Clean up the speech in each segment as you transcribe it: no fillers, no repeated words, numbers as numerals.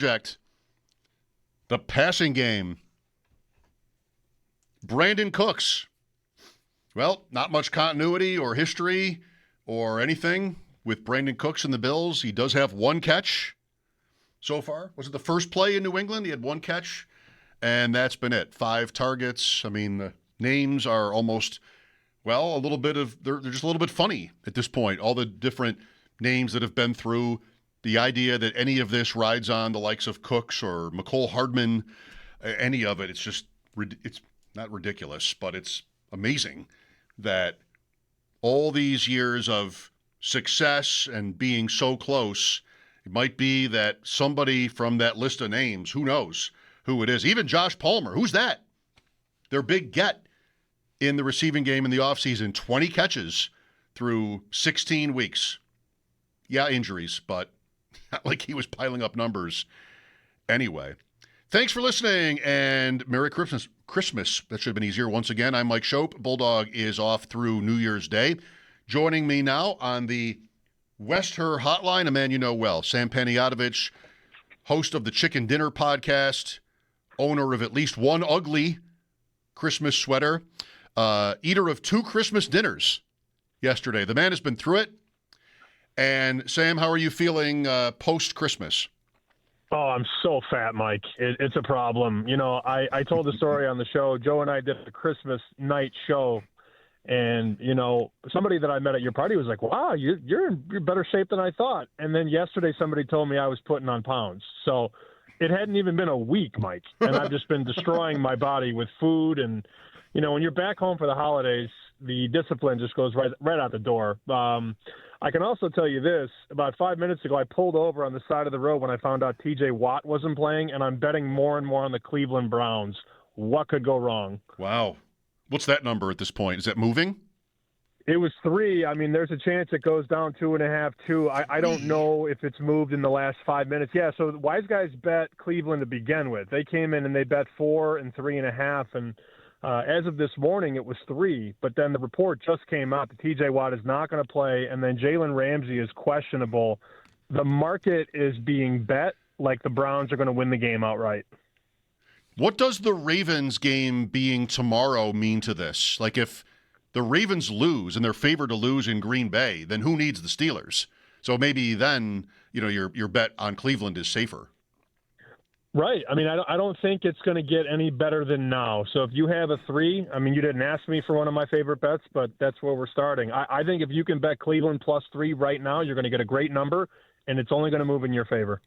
Project, the passing game. Brandon Cooks. Well, not much continuity or history or anything with Brandon Cooks and the Bills. He does have one catch so far. Was it the first play in New England? He had one catch, and that's been it. 5 targets. I mean, the names are almost, well, they're just a little bit funny at this point. All the different names that have been through. The idea that any of this rides on the likes of Cooks or McCole Hardman, any of it, it's not ridiculous, but it's amazing that all these years of success and being so close, it might be that somebody from that list of names, who knows who it is, even Josh Palmer, who's that? Their big get in the receiving game in the offseason, 20 catches through 16 weeks. Yeah, injuries, but not like he was piling up numbers anyway. Thanks for listening, and Merry Christmas. That should have been easier. Once again, I'm Mike Schopp. Bulldog is off through New Year's Day. Joining me now on the West Her Hotline, a man you know well, Sam Panayotovich, host of the Chicken Dinner podcast, owner of at least one ugly Christmas sweater, eater of 2 Christmas dinners yesterday. The man has been through it. And, Sam, how are you feeling post-Christmas? Oh, I'm so fat, Mike. It's a problem. You know, I told the story on the show. Joe and I did a Christmas night show. And, you know, somebody that I met at your party was like, wow, you're in better shape than I thought. And then yesterday somebody told me I was putting on pounds. So it hadn't even been a week, Mike. And I've just been destroying my body with food. And, you know, when you're back home for the holidays, the discipline just goes right out the door. I can also tell you this. About 5 minutes ago, I pulled over on the side of the road when I found out T.J. Watt wasn't playing, and I'm betting more and more on the Cleveland Browns. What could go wrong? Wow. What's that number at this point? Is that moving? It was 3. I mean, there's a chance it goes down 2.5, 2. I don't know if it's moved in the last 5 minutes. Yeah, so Wise Guys bet Cleveland to begin with. They came in and they bet 4 and 3.5, and as of this morning, it was 3, but then the report just came out that T.J. Watt is not going to play, and then Jalen Ramsey is questionable. The market is being bet like the Browns are going to win the game outright. What does the Ravens game being tomorrow mean to this? Like, if the Ravens lose and they're favored to lose in Green Bay, then who needs the Steelers? So maybe then, you know, your bet on Cleveland is safer. Right. I mean, I don't think it's going to get any better than now. So if you have a 3, I mean, you didn't ask me for one of my favorite bets, but that's where we're starting. I think if you can bet Cleveland plus 3 right now, you're going to get a great number, and it's only going to move in your favor.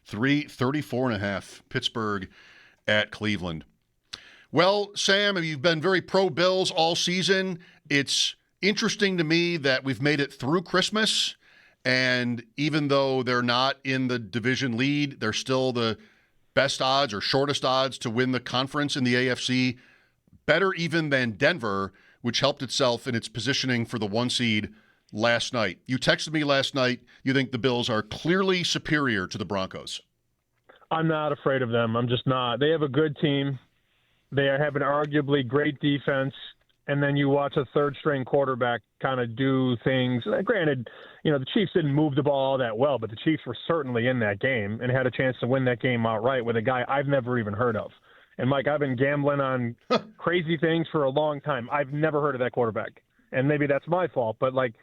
34.5, Pittsburgh at Cleveland. Well, Sam, you've been very pro-Bills all season. It's interesting to me that we've made it through Christmas, and even though they're not in the division lead, they're still the best odds or shortest odds to win the conference in the AFC, better even than Denver, which helped itself in its positioning for the 1 seed last night. You texted me last night, you think the Bills are clearly superior to the Broncos. I'm not afraid of them. I'm just not. They have a good team. They have an arguably great defense. And then you watch a third-string quarterback kind of do things. Granted, you know, the Chiefs didn't move the ball all that well, but the Chiefs were certainly in that game and had a chance to win that game outright with a guy I've never even heard of. And, Mike, I've been gambling on crazy things for a long time. I've never heard of that quarterback. And maybe that's my fault. But, like,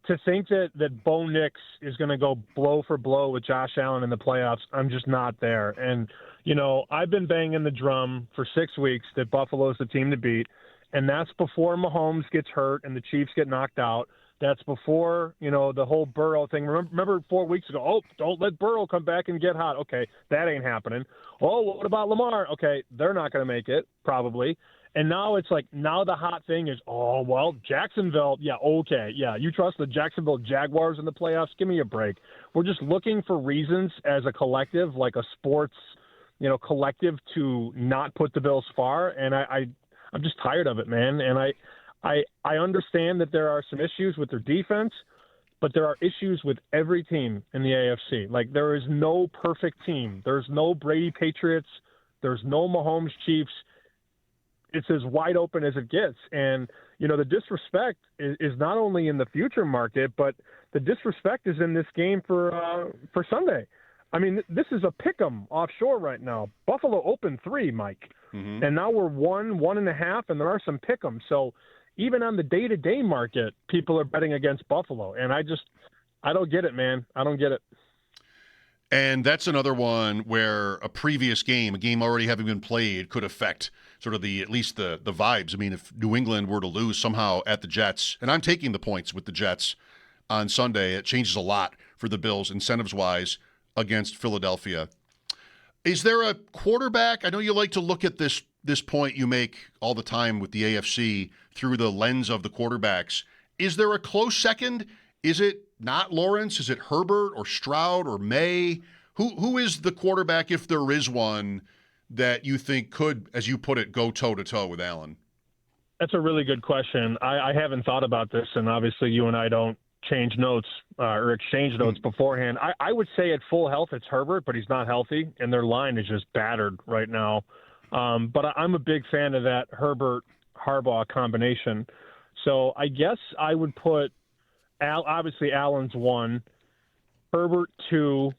to think that Bo Nix is going to go blow for blow with Josh Allen in the playoffs, I'm just not there. And, you know, I've been banging the drum for 6 weeks that Buffalo's the team to beat. And that's before Mahomes gets hurt and the Chiefs get knocked out. That's before, you know, the whole Burrow thing. Remember 4 weeks ago, oh, don't let Burrow come back and get hot. Okay, that ain't happening. Oh, what about Lamar? Okay, they're not going to make it, probably. And now it's like, now the hot thing is, oh, well, Jacksonville, yeah, okay. Yeah, you trust the Jacksonville Jaguars in the playoffs? Give me a break. We're just looking for reasons as a collective, like a sports, you know, collective to not put the Bills far. And I'm just tired of it, man. And I understand that there are some issues with their defense, but there are issues with every team in the AFC. Like, there is no perfect team. There's no Brady Patriots. There's no Mahomes Chiefs. It's as wide open as it gets. And, you know, the disrespect is not only in the future market, but the disrespect is in this game for Sunday. I mean, this is a pick'em offshore right now. Buffalo opened 3, Mike, and now we're 1.5, and there are some pick'ems. So even on the day-to-day market, people are betting against Buffalo, and I don't get it, man. I don't get it. And that's another one where a previous game, a game already having been played, could affect sort of at least the vibes. I mean, if New England were to lose somehow at the Jets, and I'm taking the points with the Jets on Sunday, it changes a lot for the Bills incentives-wise against Philadelphia. Is there a quarterback? I know you like to look at this point you make all the time with the AFC through the lens of the quarterbacks. Is there a close second? Is it not Lawrence? Is it Herbert or Stroud or May? Who is the quarterback, if there is one, that you think could, as you put it, go toe-to-toe with Allen? That's a really good question. I haven't thought about this, and obviously you and I don't change notes or exchange notes beforehand. I would say at full health it's Herbert, but he's not healthy, and their line is just battered right now. But I'm a big fan of that Herbert-Harbaugh combination. So I guess I would put obviously Allen's 1, Herbert 2,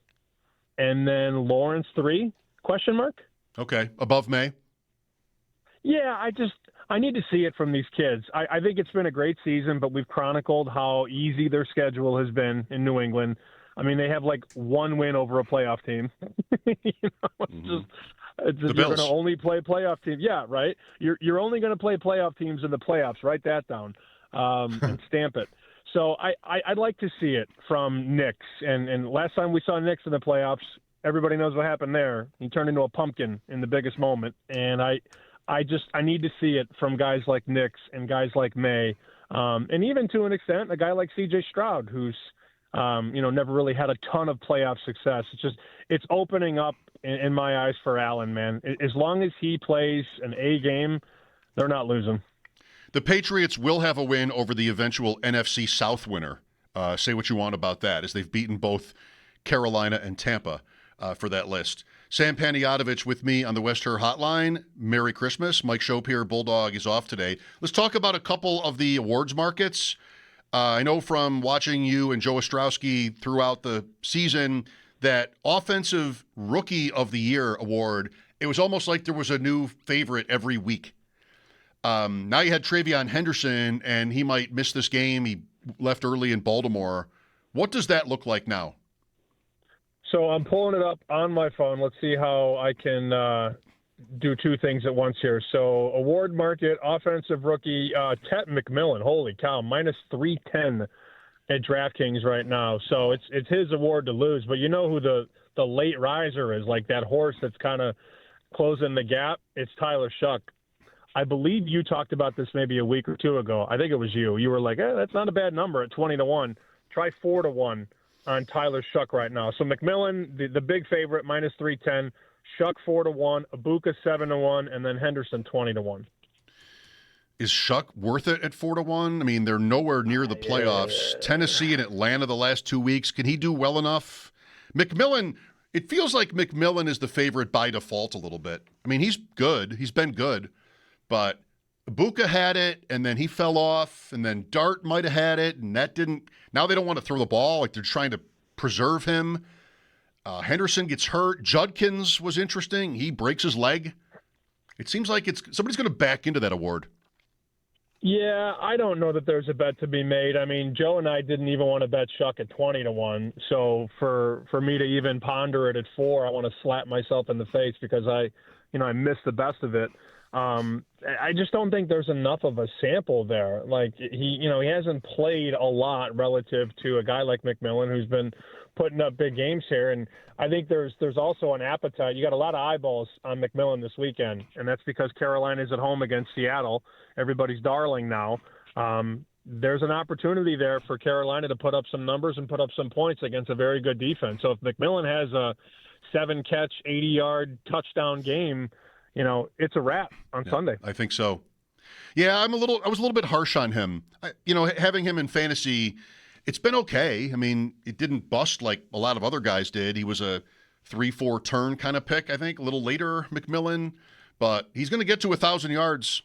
and then Lawrence 3, question mark? Okay, above May? Yeah, I need to see it from these kids. I think it's been a great season, but we've chronicled how easy their schedule has been in New England. I mean, they have like 1 win over a playoff team. It's just you're going to only play playoff teams. Yeah, right? You're only going to play playoff teams in the playoffs. Write that down and stamp it. So I'd like to see it from Nix. And last time we saw Nix in the playoffs, everybody knows what happened there. He turned into a pumpkin in the biggest moment. And I need to see it from guys like Nix and guys like May. And even to an extent, a guy like C.J. Stroud, who's, never really had a ton of playoff success. It's opening up in my eyes for Allen, man. As long as he plays an A game, they're not losing. The Patriots will have a win over the eventual NFC South winner. Say what you want about that, as they've beaten both Carolina and Tampa for that list. Sam Panayotovich with me on the West Her Hotline. Merry Christmas. Mike Schopp here. Bulldog is off today. Let's talk about a couple of the awards markets. I know from watching you and Joe Ostrowski throughout the season that Offensive Rookie of the Year award, it was almost like there was a new favorite every week. Now you had Travion Henderson, and he might miss this game. He left early in Baltimore. What does that look like now? So I'm pulling it up on my phone. Let's see how I can do 2 things at once here. So award market, offensive rookie, Tet McMillan. Holy cow, minus 310 at DraftKings right now. So it's his award to lose. But you know who the late riser is, like that horse that's kind of closing the gap? It's Tyler Shuck. I believe you talked about this maybe a week or 2 ago. I think it was you. You were like, that's not a bad number at 20-1. Try 4-1 on Tyler Shuck right now. So McMillan, the big favorite, minus 310. Shuck 4-1. Ibuka 7-1, and then Henderson 20-1. Is Shuck worth it at 4-1? I mean, they're nowhere near the playoffs. Tennessee and Atlanta the last 2 weeks. Can he do well enough? McMillan, it feels like McMillan is the favorite by default a little bit. I mean, he's good. He's been good. But Ibuka had it, and then he fell off, and then Dart might have had it, and that didn't. Now they don't want to throw the ball. Like, they're trying to preserve him. Henderson gets hurt. Judkins was interesting. He breaks his leg. It seems like somebody's going to back into that award. Yeah, I don't know that there's a bet to be made. I mean, Joe and I didn't even want to bet Shuck at 20-1. So for me to even ponder it at 4, I want to slap myself in the face because I missed the best of it. I just don't think there's enough of a sample there. Like he hasn't played a lot relative to a guy like McMillan, who's been putting up big games here. And I think there's also an appetite. You got a lot of eyeballs on McMillan this weekend, and that's because Carolina's at home against Seattle. Everybody's darling now. There's an opportunity there for Carolina to put up some numbers and put up some points against a very good defense. So if McMillan has a 7-catch, 80-yard touchdown game, it's a wrap on Sunday. I think so. Yeah, I was a little bit harsh on him. Having him in fantasy, it's been okay. I mean, it didn't bust like a lot of other guys did. He was a 3-4 turn kind of pick, I think, a little later, McMillan. But he's going to get to 1,000 yards,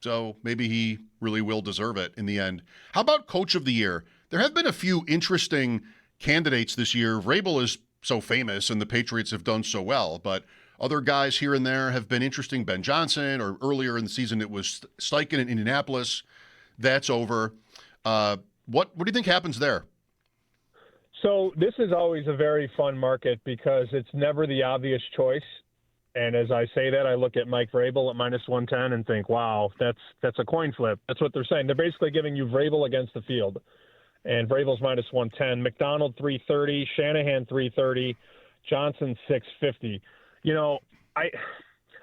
so maybe he really will deserve it in the end. How about Coach of the Year? There have been a few interesting candidates this year. Vrabel has so famous and the Patriots have done so well. But other guys here and there have been interesting. Ben Johnson, or earlier in the season it was Steichen in Indianapolis. That's over. What do you think happens there? So this is always a very fun market because it's never the obvious choice. And as I say that, I look at Mike Vrabel at -110 and think, wow, that's a coin flip. That's what they're saying. They're basically giving you Vrabel against the field. And Vrabel's -110. McDonald 330, Shanahan 330, Johnson 650.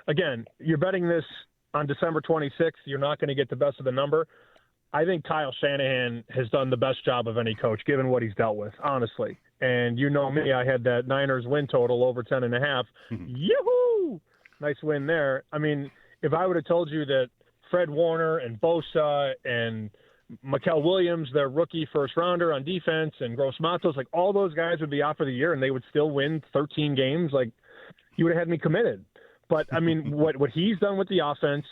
Again, you're betting this on December 26th. You're not going to get the best of the number. I think Kyle Shanahan has done the best job of any coach, given what he's dealt with, honestly. And you know me, I had that Niners win total over 10.5. Yoo-hoo! Nice win there. I mean, if I would have told you that Fred Warner and Bosa and Mikael Williams, their rookie first rounder on defense, and Gross Matos, like all those guys would be out for the year and they would still win 13 games, like you would have had me committed. But, I mean, what he's done with the offense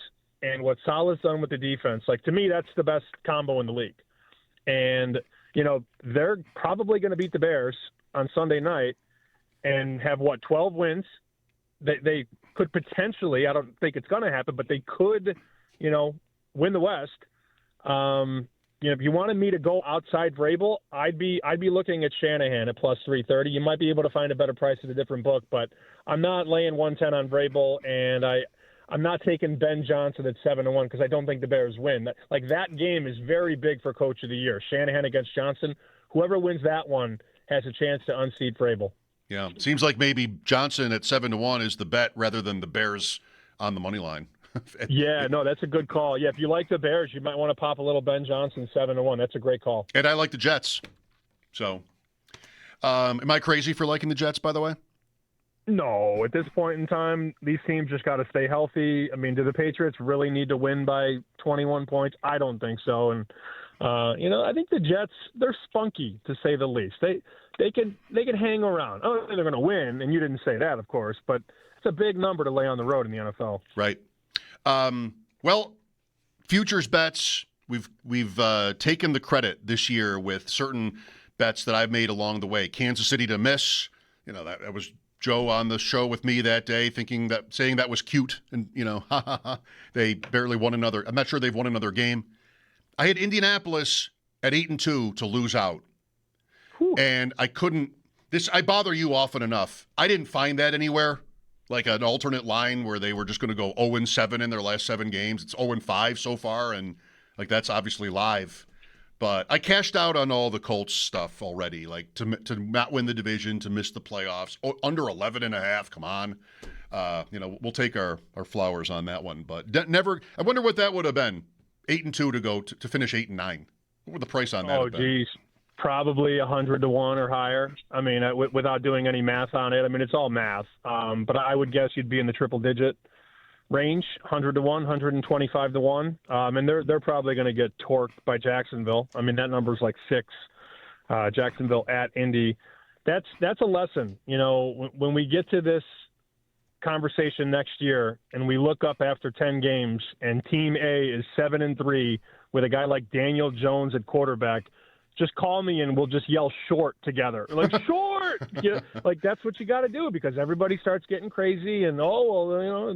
and what Saleh's done with the defense, like to me, that's the best combo in the league. And, they're probably going to beat the Bears on Sunday night and have, 12 wins. They could potentially, I don't think it's going to happen, but they could, win the West. If you wanted me to go outside Vrabel, I'd be looking at Shanahan at +330. You might be able to find a better price at a different book, but I'm not laying 110 on Vrabel, and I'm not taking Ben Johnson at 7-1 because I don't think the Bears win. That game is very big for Coach of the Year. Shanahan against Johnson. Whoever wins that one has a chance to unseat Vrabel. Yeah, seems like maybe Johnson at 7-1 is the bet rather than the Bears on the money line. Yeah, no, that's a good call. Yeah, if you like the Bears, you might want to pop a little Ben Johnson 7-1. That's a great call. And I like the Jets. So, am I crazy for liking the Jets, by the way? No, at this point in time, these teams just got to stay healthy. I mean, do the Patriots really need to win by 21 points? I don't think so. And I think the Jets, they're spunky to say the least. They can hang around. I don't think they're going to win, and you didn't say that, of course, but it's a big number to lay on the road in the NFL. Right. Well, futures bets, we've taken the credit this year with certain bets that I've made along the way. Kansas City to miss, that was Joe on the show with me that day saying that was cute, and they barely won another. I'm not sure they've won another game. I had Indianapolis at 8-2 to lose out. Whew. And I couldn't. I bother you often enough. I didn't find that anywhere, like an alternate line where they were just going to go 0-7 in their last 7 games. It's 0-5 so far, and that's obviously live. But I cashed out on all the Colts stuff already, like to not win the division, to miss the playoffs. Under 11.5, come on. We'll take our flowers on that one. But never. I wonder what that would have been. 8-2 to go to finish 8-9. What would the price on that have been? Oh, geez. Probably 100 to 1 or higher. I mean, without doing any math on it. I mean, it's all math. But I would guess you'd be in the triple-digit range, 100 to 1, 125 to 1. And they're probably going to get torqued by Jacksonville. I mean, that number's like 6. Jacksonville at Indy. That's a lesson. When we get to this conversation next year and we look up after 10 games and Team A is 7-3 with a guy like Daniel Jones at quarterback, just call me and we'll just yell short together. Like, short! That's what you got to do because everybody starts getting crazy and,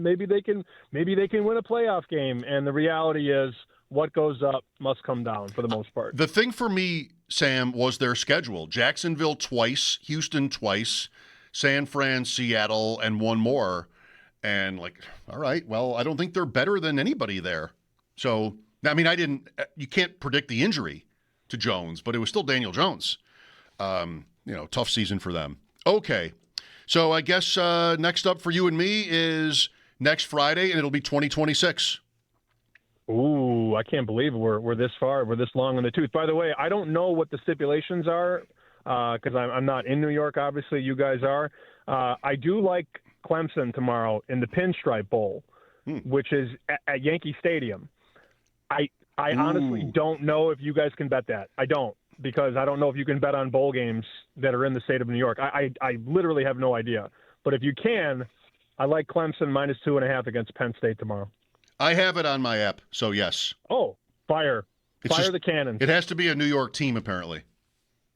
maybe they can win a playoff game. And the reality is what goes up must come down for the most part. The thing for me, Sam, was their schedule. Jacksonville twice, Houston twice, San Fran, Seattle, and one more. And all right, well, I don't think they're better than anybody there. So, I mean, you can't predict the injury to Jones, but it was still Daniel Jones. Tough season for them. Okay. So I guess next up for you and me is next Friday, and it'll be 2026. Ooh, I can't believe we're this far. We're this long in the tooth. By the way, I don't know what the stipulations are because I'm not in New York. Obviously, you guys are. I do like Clemson tomorrow in the Pinstripe Bowl, which is at Yankee Stadium. I honestly don't know if you guys can bet that. I don't, because I don't know if you can bet on bowl games that are in the state of New York. I literally have no idea. But if you can, I like Clemson -2.5 against Penn State tomorrow. I have it on my app, so yes. Oh, fire. Fire the cannon. It has to be a New York team, apparently.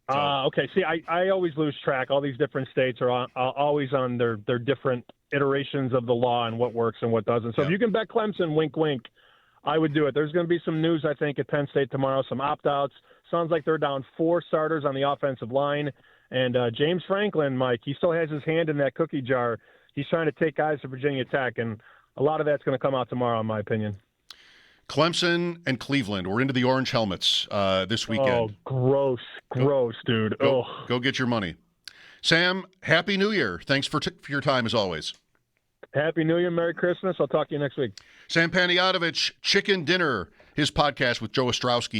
Okay. See, I always lose track. All these different states are always on their different iterations of the law and what works and what doesn't. So if you can bet Clemson, wink, wink, I would do it. There's going to be some news, I think, at Penn State tomorrow, some opt-outs. Sounds like they're down 4 starters on the offensive line. And James Franklin, Mike, he still has his hand in that cookie jar. He's trying to take guys to Virginia Tech, and a lot of that's going to come out tomorrow, in my opinion. Clemson and Cleveland. We're into the orange helmets this weekend. Oh, gross, dude. Go get your money. Sam, Happy New Year. Thanks for your time, as always. Happy New Year, Merry Christmas. I'll talk to you next week. Sam Panayotovich, Chicken Dinner, his podcast with Joe Ostrowski.